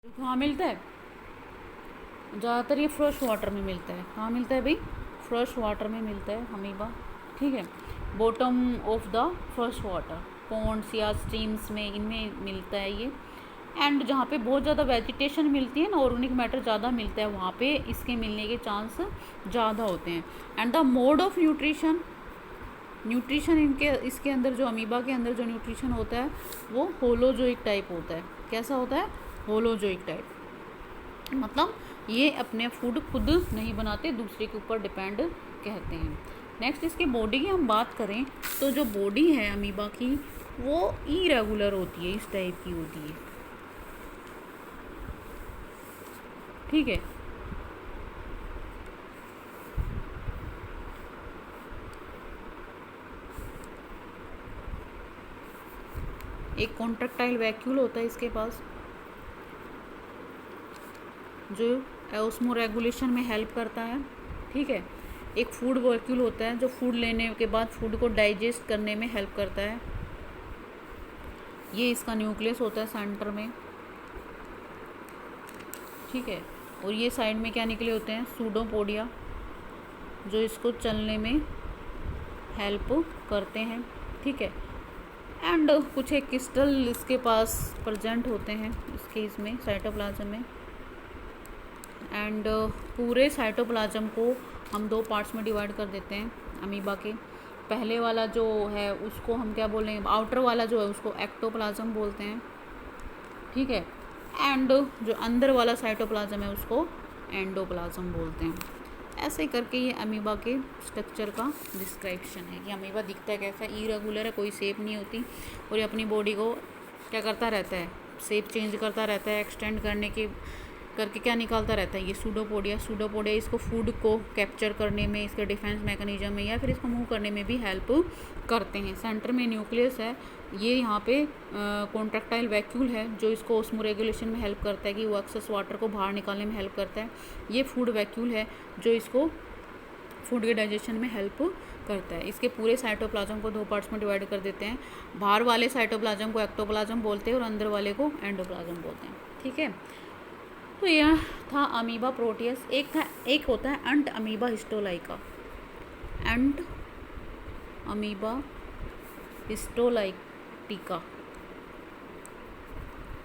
कहाँ मिलता है? ज़्यादातर ये फ्रेश वाटर में मिलता है। कहाँ मिलता है भाई? फ्रेश वाटर में मिलता है अमीबा। ठीक है, bottom of the fresh water, ponds या स्ट्रीम्स में, इनमें मिलता है ये। एंड जहाँ पे बहुत ज़्यादा वेजिटेशन मिलती है ना, ऑर्गेनिक मैटर ज़्यादा मिलता है, वहाँ पे इसके मिलने के चांस ज़्यादा होते हैं। And the mode of nutrition इनके इसके अंदर, जो अमीबा के अंदर जो न्यूट्रिशन होता है वो होलोजोइक टाइप होता है। कैसा होता है? Holozoic type. मतलब ये अपने फूड खुद नहीं बनाते, दूसरे के ऊपर डिपेंड कहते हैं। नेक्स्ट, इसकी बॉडी की हम बात करें तो जो बॉडी है अमीबा की वो इरेगुलर होती है, इस टाइप की होती है। ठीक है, एक कॉन्ट्रैक्टाइल वैक्यूल होता है इसके पास, जो ऑस्मो रेगुलेशन में हेल्प करता है। ठीक है, एक फूड वैक्यूल होता है जो फूड लेने के बाद फूड को डाइजेस्ट करने में हेल्प करता है। ये इसका न्यूक्लियस होता है सेंटर में। ठीक है, और ये साइड में क्या निकले होते हैं? सूडोपोडिया, जो इसको चलने में हेल्प करते हैं। ठीक है, एंड कुछ एक क्रिस्टल इसके पास प्रेजेंट होते हैं इसके इसमें साइटोप्लाज्म में। एंड पूरे साइटोप्लाज्म को हम दो पार्ट्स में डिवाइड कर देते हैं अमीबा के। पहले वाला जो है उसको हम क्या बोलेंगे? आउटर वाला जो है उसको एक्टोप्लाज्म बोलते हैं। ठीक है, एंड जो अंदर वाला साइटोप्लाज्म है उसको एंडोप्लाज्म बोलते हैं। ऐसे करके ये अमीबा के स्ट्रक्चर का डिस्क्रिप्शन है कि अमीबा दिखता है कैसा, इरेगुलर है, कोई शेप नहीं होती, और ये अपनी बॉडी को क्या करता रहता है? शेप चेंज करता रहता है, एक्सटेंड करके क्या निकालता रहता है? ये सूडोपोडिया इसको फूड को कैप्चर करने में, इसके डिफेंस मैकेनिज्म में, या फिर इसको मूव करने में भी हेल्प करते हैं। सेंटर में न्यूक्लियस है, ये यहाँ पे कॉन्ट्रैक्टाइल वैक्यूल है जो इसको ऑस्मो रेगुलेशन में हेल्प करता है कि वो एक्सेस वाटर को बाहर निकालने में हेल्प करता है। ये फूड वैक्यूल है जो इसको फूड के डाइजेशन में हेल्प करता है। इसके पूरे साइटोप्लाज्म को दो पार्ट्स में डिवाइड कर देते हैं। बाहर वाले साइटोप्लाज्म को एक्टोप्लाज्म बोलते हैं और अंदर वाले को एंडोप्लाज्म बोलते हैं। ठीक है, तो यह था अमीबा प्रोटियस। एक होता है एंट अमीबा हिस्टोलाइका। एंट अमीबा हिस्टोलाइटिका,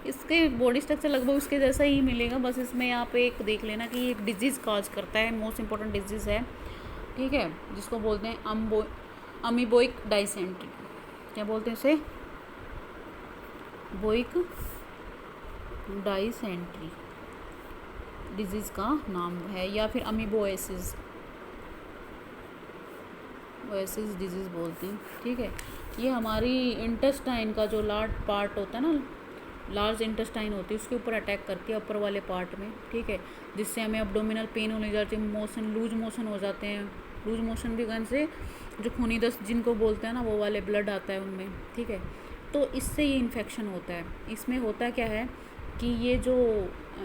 इसके बॉडी स्ट्रक्चर लगभग उसके जैसा ही मिलेगा, बस इसमें यहाँ पे एक देख लेना कि ये एक डिजीज़ काज करता है, मोस्ट इंपॉर्टेंट डिजीज़ है। ठीक है, जिसको बोलते हैं अमीबोइक डाइसेंट्री। क्या बोलते हैं इसे? बोइक डाइसेंट्री डिजीज़ का नाम है, या फिर अमीबोएसिस डिजीज़ बोलते हैं। ठीक है, ये हमारी इंटेस्टाइन का जो लार्ज पार्ट होता है ना, लार्ज इंटेस्टाइन होती है, उसके ऊपर अटैक करती है, ऊपर वाले पार्ट में। ठीक है, जिससे हमें अब्डोमिनल पेन होने जाती है, लूज मोशन हो जाते हैं। लूज मोशन भी गन से जो खूनी दस्त जिनको बोलते हैं ना, वो वाले ब्लड आता है उनमें। ठीक है, तो इससे ये इन्फेक्शन होता है। इसमें होता क्या है कि ये जो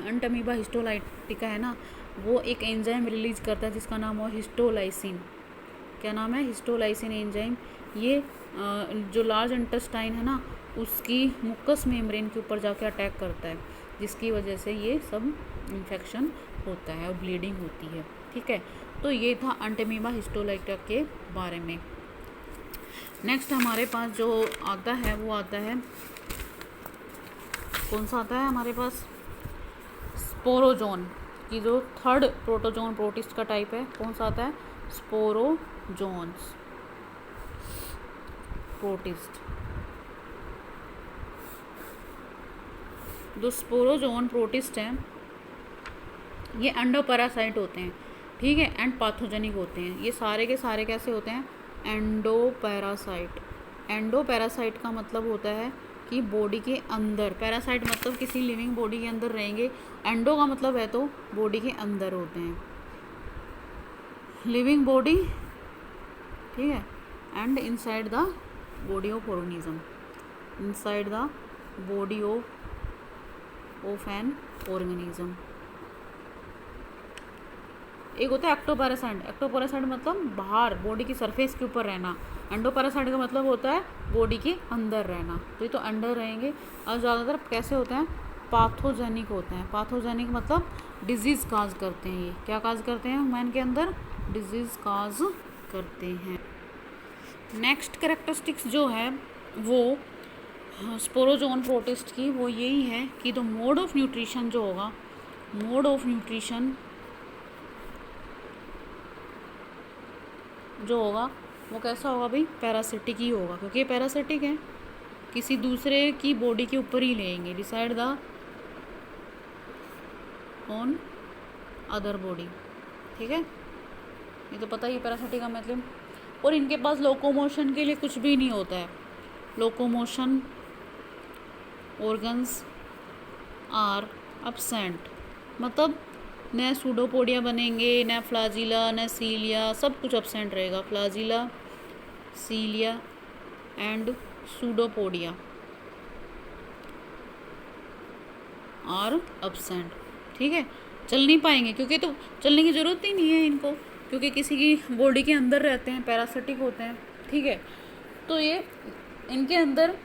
एंट अमीबा हिस्टोलाइटिका है ना, वो एक एंजाइम रिलीज करता है जिसका नाम है हिस्टोलाइसिन। क्या नाम है? हिस्टोलाइसिन एंजाइम। ये जो लार्ज इंटेस्टाइन है ना, उसकी मुकस मेम्ब्रेन के ऊपर जाके अटैक करता है, जिसकी वजह से ये सब इन्फेक्शन होता है और ब्लीडिंग होती है। ठीक है, तो ये था एंट अमीबा हिस्टोलाइटिका के बारे में। नेक्स्ट हमारे पास जो आता है वो आता है, कौन सा आता है हमारे पास? स्पोरोजोन की जो थर्ड प्रोटोजोन प्रोटिस्ट का टाइप है। कौन सा आता है? Sporozoans protist. जो स्पोरोजोन प्रोटिस्ट हैं ये एंडोपैरासाइट होते हैं। ठीक है, एंड पाथोजेनिक होते हैं। ये सारे के सारे कैसे होते हैं? एंडोपैरासाइट। एंडोपैरासाइट का मतलब होता है कि बॉडी के अंदर, पैरासाइट मतलब किसी लिविंग बॉडी के अंदर रहेंगे, एंडो का मतलब है तो बॉडी के अंदर होते हैं, लिविंग बॉडी। ठीक है, and inside the body of organism, inside the body of an organism. एक होता है एक्टोपैरासाइट। एक्टोपैरासाइट मतलब बाहर बॉडी की सरफेस के ऊपर रहना। एंडोपैरासाइट का मतलब होता है बॉडी के अंदर रहना। तो ये तो अंदर रहेंगे। और ज़्यादातर कैसे होते हैं? पाथोजेनिक होते हैं। पाथोजेनिक मतलब डिजीज़ काज करते हैं। ये क्या काज करते हैं ह्यूमन के अंदर? डिजीज़ काज करते हैं। नेक्स्ट कैरेक्टरिस्टिक्स जो है वो स्पोरोजोन प्रोटिस्ट की वो यही है कि द मोड ऑफ न्यूट्रिशन जो होगा, मोड ऑफ न्यूट्रिशन जो होगा वो कैसा होगा भाई? पैरासिटिक ही होगा, क्योंकि ये पैरासिटिक है, किसी दूसरे की बॉडी के ऊपर ही लेंगे, decide the on other body. ठीक है, ये तो पता ही है पैरासिटिक का मतलब। और इनके पास लोकोमोशन के लिए कुछ भी नहीं होता है। लोकोमोशन ऑर्गन्स आर एब्सेंट, मतलब न सूडोपोडिया बनेंगे, न फ्लाजिला, न सीलिया, सब कुछ एब्सेंट रहेगा। Flagella, cilia and pseudopodia are absent. ठीक है, चल नहीं पाएंगे, क्योंकि तो चलने की ज़रूरत ही नहीं है इनको, क्योंकि किसी की बॉडी के अंदर रहते हैं, पैरासिटिक होते हैं। ठीक है, तो ये इनके अंदर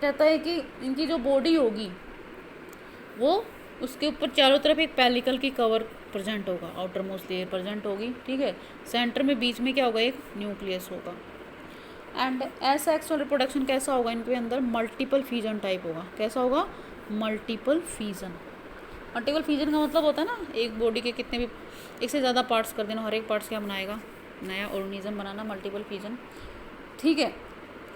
कहता है कि इनकी जो बॉडी होगी वो उसके ऊपर चारों तरफ एक पेलिकल की कवर प्रेजेंट होगा, आउटर मोस्ट लेयर प्रेजेंट होगी। ठीक है, सेंटर में बीच में क्या होगा? एक न्यूक्लियस होगा। एंड एसेक्सुअल रिप्रोडक्शन कैसा होगा? इनके अंदर मल्टीपल फ्यूजन टाइप होगा। कैसा होगा? Multiple fusion. मल्टीपल फ्यूजन का मतलब होता है ना, एक बॉडी के कितने भी एक से ज़्यादा पार्ट्स कर देना, हर एक पार्ट्स क्या बनाएगा? नया ऑर्गेनिज्म बनाना, मल्टीपल फ्यूजन। ठीक है,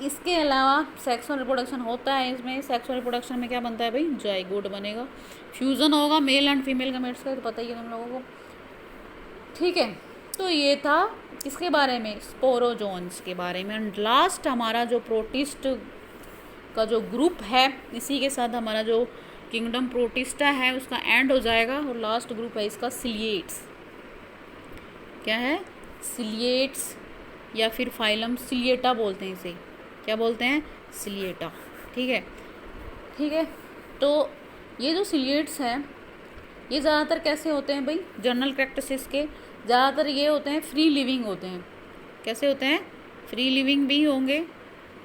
इसके अलावा सेक्सुअल रिप्रोडक्शन होता है इसमें। सेक्सुअल रिप्रोडक्शन में क्या बनता है भाई? जाइगोट बनेगा, फ्यूज़न होगा मेल एंड फीमेल गमेट्स का, तो पता ही है तुम लोगों को। ठीक है, तो ये था इसके बारे में, स्पोरोजोन्स के बारे में। एंड लास्ट हमारा जो प्रोटिस्ट का जो ग्रुप है, इसी के साथ हमारा जो किंगडम प्रोटिस्टा है उसका एंड हो जाएगा। और लास्ट ग्रुप है इसका सिलिएट्स। क्या है? सिलिएट्स, या फिर फाइलम सिलिएटा बोलते हैं इसे। क्या बोलते हैं? सिलिएटा। ठीक है, ठीक है। तो ये जो सिलिएट्स हैं ये ज़्यादातर कैसे होते हैं भाई? जनरल कैरेक्टरिस्टिक्स के ज़्यादातर ये होते हैं फ्री लिविंग होते हैं। कैसे होते हैं? फ्री लिविंग भी होंगे।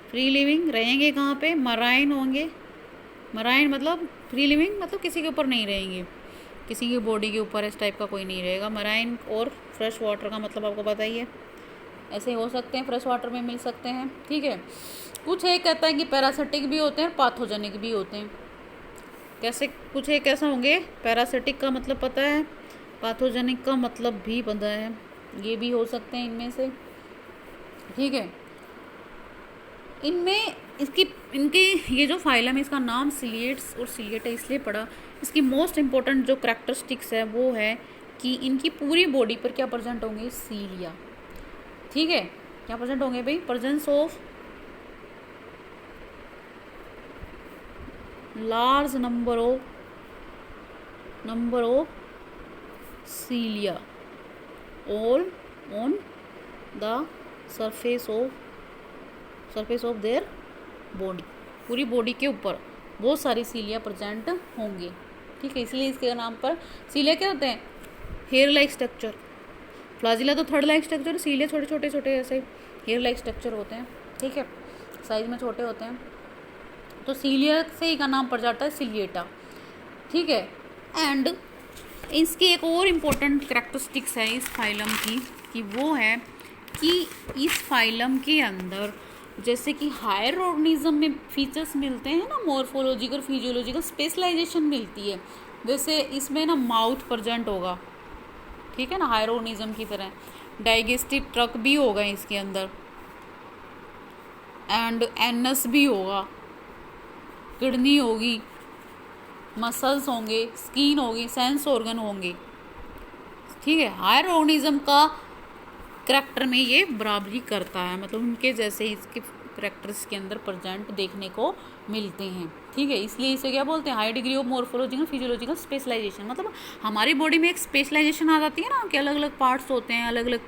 फ्री लिविंग रहेंगे कहाँ पे? मराइन होंगे। मराइन मतलब फ्री लिविंग मतलब किसी के ऊपर नहीं रहेंगे, किसी की बॉडी के ऊपर इस टाइप का कोई नहीं रहेगा। मराइन और फ्रेश वाटर का मतलब आपको पता ही है, ऐसे हो सकते हैं, फ्रेश वाटर में मिल सकते हैं। ठीक है, कुछ एक कहता है कि पैरासिटिक भी होते हैं, पाथोजेनिक भी होते हैं। कैसे? कुछ एक कैसा होंगे? पैरासिटिक का मतलब पता है, पाथोजेनिक का मतलब भी पता है, ये भी हो सकते हैं इनमें से। ठीक है, इनमें इनके ये जो फाइलम है इसका नाम सिलिएट्स और सिलिएटा इसलिए पड़ा। इसकी मोस्ट इम्पोर्टेंट जो करैक्टरिस्टिक्स है वो है कि इनकी पूरी बॉडी पर क्या प्रेजेंट होंगे? सीलिया। ठीक है, क्या प्रेजेंट होंगे भाई? Presence of large number of सीलिया all on the surface of their body. पूरी बॉडी के ऊपर बहुत सारी सीलिया प्रेजेंट होंगे। ठीक है, इसलिए इसके नाम पर सीलिया क्या होते हैं? Hair like structure. फ्लाजिला तो थर्ड लाइक स्ट्रक्चर, सीलिया छोटे छोटे छोटे ऐसे हेयर लाइक स्ट्रक्चर होते हैं। ठीक है, साइज में छोटे होते हैं, तो सीलिया से ही का नाम पड़ जाता है सिलिएटा। ठीक है, एंड इसकी एक और इम्पोर्टेंट करैक्टरिस्टिक्स है इस फाइलम की कि वो है कि इस फाइलम के अंदर जैसे कि हायर ऑर्गेनिज्म में फीचर्स मिलते हैं ना, मॉर्फोलॉजिकल फिजियोलॉजिकल स्पेशलाइजेशन मिलती है, वैसे इसमें ना माउथ प्रेजेंट होगा। ठीक है ना, हायर ऑर्गेनिज्म की तरह। डाइजेस्टिव ट्रक भी होगा इसके अंदर, एंड एनस भी होगा, किडनी होगी, मसल्स होंगे, स्किन होगी, सेंस ऑर्गन होंगे। ठीक है, हायर ऑर्गेनिज्म का करैक्टर में ये बराबरी करता है, मतलब उनके जैसे इसके करैक्टर्स के अंदर प्रेजेंट देखने को मिलते हैं। ठीक है, इसलिए इसे क्या बोलते हैं? High degree of morphological physiological specialisation. मतलब हमारी बॉडी में एक स्पेशलाइजेशन आ जाती है ना, कि अलग अलग पार्ट्स होते हैं अलग अलग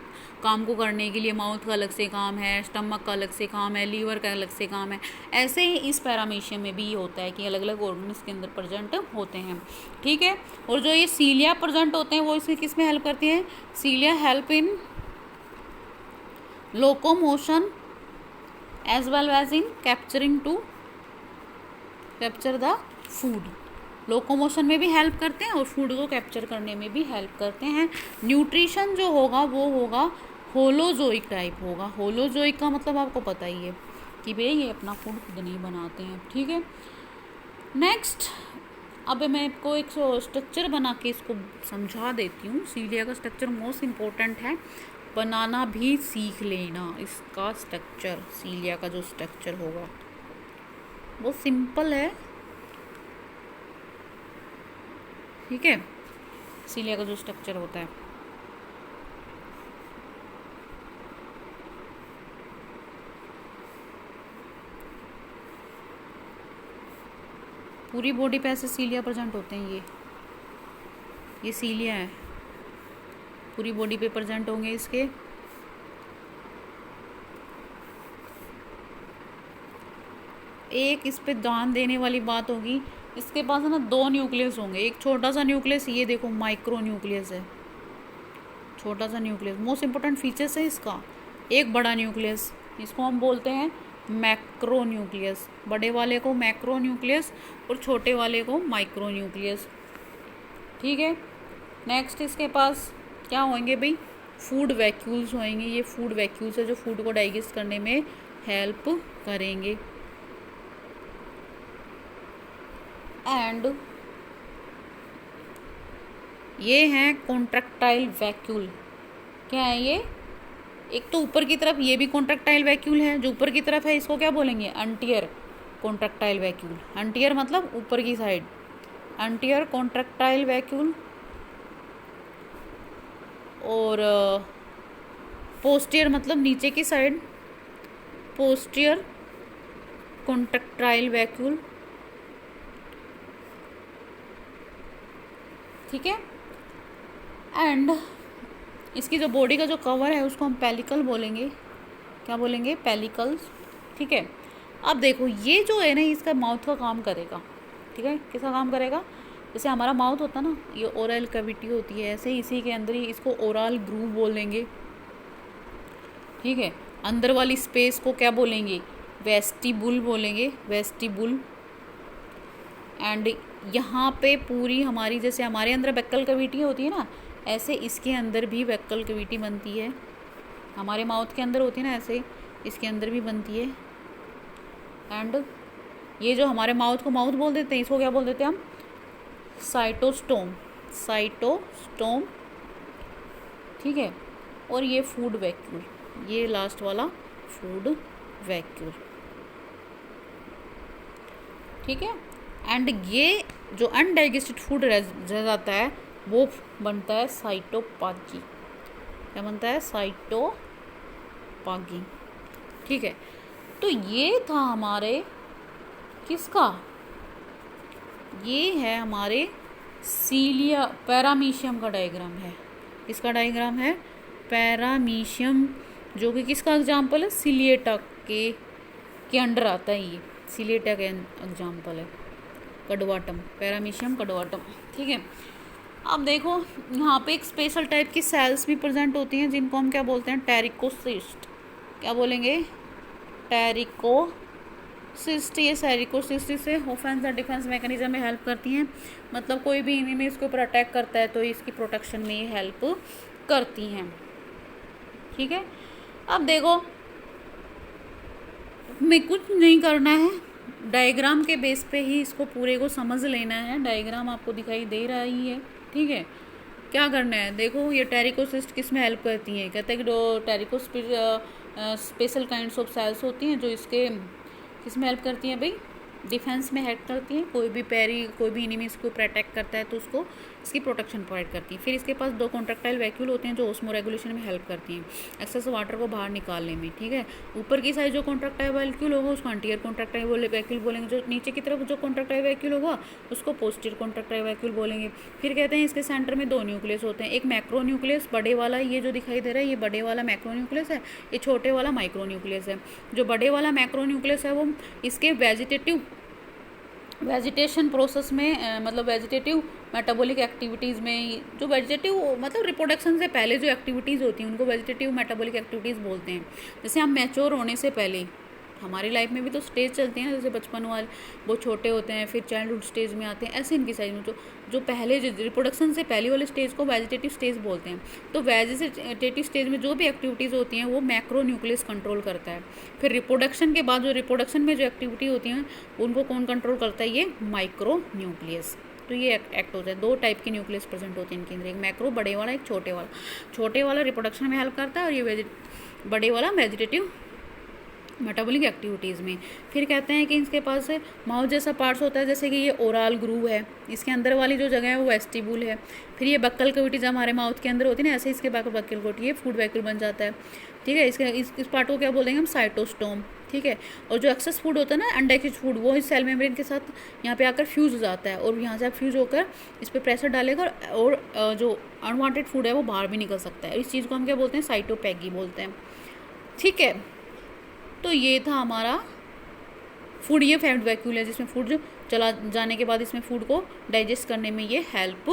काम को करने के लिए। माउथ का अलग से काम है, स्टमक का अलग से काम है, लीवर का अलग से काम है। ऐसे ही इस पैरामीशियम में भी होता है कि अलग अलग ऑर्गन्स के अंदर प्रेजेंट होते हैं। ठीक है, और जो ये सीलिया प्रेजेंट होते हैं वो इसमें किस में हेल्प करती है? Cilia help in locomotion as well as in capture the food, locomotion में भी हेल्प करते हैं और फूड को कैप्चर करने में भी हेल्प करते हैं। न्यूट्रिशन जो होगा वो होगा होलोजोइक टाइप होगा। होलोजोइक का मतलब आपको पता ही है कि भाई ये अपना फूड खुद नहीं बनाते हैं, ठीक है। नेक्स्ट, अब मैं आपको एक स्ट्रक्चर बना के इसको समझा देती हूँ। सीलिया का स्ट्रक्चर मोस्ट इम्पोर्टेंट है, बनाना भी सीख लेना। इसका स्ट्रक्चर, सीलिया का जो स्ट्रक्चर होगा वो सिंपल है, ठीक है। सीलिया का जो स्ट्रक्चर होता है, पूरी बॉडी पे ऐसे सीलिया प्रेजेंट होते हैं। ये सीलिया है, पूरी बॉडी पे प्रेजेंट होंगे इसके। एक इस पे ध्यान देने वाली बात होगी, इसके पास है ना 2 न्यूक्लियस होंगे। एक छोटा सा न्यूक्लियस, ये देखो माइक्रो न्यूक्लियस है, छोटा सा न्यूक्लियस। मोस्ट इम्पोर्टेंट फीचर्स है इसका। एक बड़ा न्यूक्लियस, इसको हम बोलते हैं मैक्रो न्यूक्लियस। बड़े वाले को मैक्रो न्यूक्लियस और छोटे वाले को माइक्रो न्यूक्लियस, ठीक है। नेक्स्ट इसके पास क्या होंगे भाई, फूड वैक्यूल्स होंगे। ये फूड वैक्यूल्स है जो फूड को डाइजेस्ट करने में हेल्प करेंगे। एंड ये हैं कॉन्ट्रैक्टाइल वैक्यूल। क्या है ये, एक तो ऊपर की तरफ ये भी कॉन्ट्रैक्टाइल वैक्यूल है, जो ऊपर की तरफ है इसको क्या बोलेंगे, एंटीयर कॉन्ट्रैक्टाइल वैक्यूल। एंटीयर मतलब ऊपर की साइड, एंटीयर कॉन्ट्रैक्टाइल वैक्यूल। और पोस्टीरियर मतलब नीचे की साइड, पोस्टीरियर कॉन्ट्रैक्टाइल वैक्यूल, ठीक है। एंड इसकी जो बॉडी का जो कवर है उसको हम पेलिकल बोलेंगे। क्या बोलेंगे, पेलिकल्स, ठीक है। अब देखो ये जो है ना, इसका माउथ का काम करेगा, ठीक है। किसका काम करेगा, जैसे हमारा माउथ होता है ना, ये ओरल कैविटी होती है, ऐसे इसी के अंदर ही इसको ओरल ग्रूव बोलेंगे, ठीक है। अंदर वाली स्पेस को क्या बोलेंगे, वेस्टिबुल बोलेंगे, वेस्टिबुल। एंड यहाँ पे पूरी हमारी, जैसे हमारे अंदर वेक्कल कैविटी होती है ना, ऐसे इसके अंदर भी वेक्कल कैविटी बनती है। हमारे माउथ के अंदर होती है ना, ऐसे इसके अंदर भी बनती है। एंड ये जो हमारे माउथ को माउथ बोल देते हैं, इसको क्या बोल देते हैं हम, साइटोस्टोम, साइटोस्टोम, ठीक है। और ये फूड वैक्यूल, ये लास्ट वाला फूड वैक्यूल, ठीक है। एंड ये जो अनडाइजेस्टेड फूड रह जाता है वो बनता है साइटोपागी। क्या बनता है, साइटोपागी, ठीक है। तो ये था हमारे किसका, ये है हमारे सीलिया पैरामीशियम का डायग्राम है। इसका डायग्राम है पैरामीशियम, जो कि किसका एग्जाम्पल है, सिलिएटा के अंडर आता है। ये सिलिएटा के एग्जाम्पल है, कड़वाटम, पैरामीशियम कड़वाटम, ठीक है। अब देखो यहाँ पे एक स्पेशल टाइप की सेल्स भी प्रेजेंट होती हैं जिनको हम क्या बोलते हैं, टेरिकोसिस्ट। क्या बोलेंगे, टेरिकोसिस्ट। ये सेरिकोसिस्ट से ऑफेंस और डिफेंस मैकेनिज्म में हेल्प करती हैं। मतलब कोई भी एनिमी इसके ऊपर अटैक करता है तो इसकी प्रोटेक्शन में ये हेल्प करती हैं, ठीक है। अब देखो मैं कुछ नहीं करना है, डायग्राम के बेस पे ही इसको पूरे को समझ लेना है। डायग्राम आपको दिखाई दे रहा ही है, ठीक है। क्या करना है, देखो ये टेरिकोसिस्ट किस में हेल्प करती हैं, कहते हैं कि जो स्पेशल काइंड्स ऑफ सेल्स होती हैं जो इसके किस में हेल्प करती हैं भाई, डिफेंस में हेल्प करती हैं। कोई भी एनिमी इसको अटैक करता है तो उसको इसकी प्रोटेक्शन प्रोवाइड करती है। फिर इसके पास 2 कॉन्ट्रैक्टाइल वैक्यूल होते हैं जो ऑस्मो रेगुलेशन में हेल्प करती हैं, एक्सेस वाटर को बाहर निकालने में, ठीक है। ऊपर की साइड जो कॉन्ट्रैक्टाइल वैक्यूल होगा उसको एंटीरियर कॉन्ट्रैक्टाइल वैक्यूल बोलेंगे। जो नीचे की तरफ जो कॉन्ट्रैक्टाइल वैक्यूल होगा उसको पोस्टीरियर कॉन्ट्रैक्टाइल वैक्यूल बोलेंगे। फिर कहते हैं इसके सेंटर में 2 न्यूक्लियस होते हैं, एक मैक्रो न्यूक्लियस बड़े वाला, ये जो दिखाई दे रहा है ये बड़े वाला मैक्रो न्यूक्लियस है, ये छोटे वाला माइक्रो न्यूक्लियस है। जो बड़े वाला मैक्रो न्यूक्लियस है वो इसके वेजिटेशन प्रोसेस में, मतलब वेजिटेटिव मेटाबॉलिक एक्टिविटीज़ में, जो वेजिटेटिव मतलब रिप्रोडक्शन से पहले जो एक्टिविटीज़ होती हैं उनको वेजिटेटिव मेटाबॉलिक एक्टिविटीज़ बोलते हैं। जैसे हम मैच्योर होने से पहले, हमारी लाइफ में भी तो स्टेज चलते हैं, जैसे बचपन वाले वो छोटे होते हैं, फिर चाइल्डहुड स्टेज में आते हैं, ऐसे इनकी साइज में जो पहले रिप्रोडक्शन से पहले वाले स्टेज को वेजिटेटिव स्टेज बोलते हैं। तो वेजिटेटिव स्टेज में जो भी एक्टिविटीज़ होती हैं वो मैक्रो न्यूक्लियस कंट्रोल करता है। फिर रिप्रोडक्शन के बाद जो रिप्रोडक्शन में जो एक्टिविटी होती हैं उनको कौन कंट्रोल करता है, ये माइक्रो न्यूक्लियस। तो ये एक्ट होता है। 2 टाइप के न्यूक्लियस प्रेजेंट होते हैं इनके अंदर, एक मैक्रो बड़े वाला, एक छोटे वाला। छोटे वाला रिप्रोडक्शन में हेल्प करता है और ये बड़े वाला वेजिटेटिव मेटाबॉलिक एक्टिविटीज़ में। फिर कहते हैं कि इसके पास माउथ जैसा पार्ट्स होता है, जैसे कि ये ओरल ग्रूव है, इसके अंदर वाली जो जगह है वो वेस्टिब्यूल है। फिर ये बक्कल कैविटी जब हमारे माउथ के अंदर होती है ना, ऐसे इसके बक्कल कैविटी ये फूड वैक्यूल बन जाता है, ठीक है। इस पार्ट को क्या बोलेंगे हम, साइटोस्टोम, ठीक है। और जो एक्सेस फूड होता है ना, अनडाइजेस्टेड फूड, वो इस सेल मेम्ब्रेन के साथ यहाँ पे आकर फ्यूज़ हो जाता है और यहाँ से फ्यूज़ होकर इस पर प्रेशर डालेगा और जो अनवांटेड फूड है वो बाहर भी निकल सकता है। इस चीज़ को हम क्या बोलते हैं, साइटोपैगी बोलते हैं, ठीक है। तो ये था हमारा फूड, ये फैट वैक्यूल है जिसमें फूड जो चला जाने के बाद इसमें फूड को डाइजेस्ट करने में ये हेल्प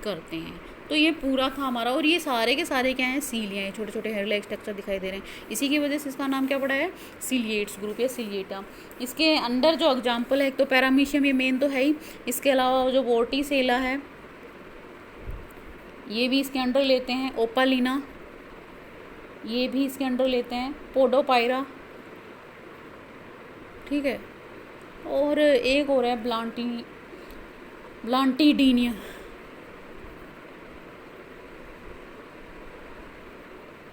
करते हैं। तो ये पूरा था हमारा, और ये सारे के सारे क्या हैं, सीलियाँ, छोटे छोटे हेयर लाइक स्ट्रक्चर दिखाई दे रहे हैं। इसी की वजह से इसका नाम क्या पड़ा है, सीलिएट्स ग्रुप या सीलिएटा। इसके अंदर जो एग्जाम्पल है, एक तो पैरामीशियम, ये मेन तो है ही, इसके अलावा जो वोर्टिसेला है ये भी इसके अंडर लेते हैं, ओपालिना ये भी इसके अंडर लेते हैं, पोडोपायरा, ठीक है। और एक और है ब्लांटीडीनिया,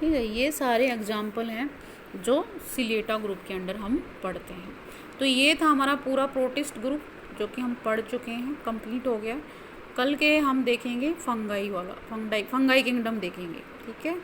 ठीक है। ये सारे एग्जाम्पल हैं जो सिलिएटा ग्रुप के अंडर हम पढ़ते हैं। तो ये था हमारा पूरा प्रोटिस्ट ग्रुप जो कि हम पढ़ चुके हैं, कंप्लीट हो गया। कल के हम देखेंगे फंगाई वाला, फंगाई किंगडम देखेंगे, ठीक है।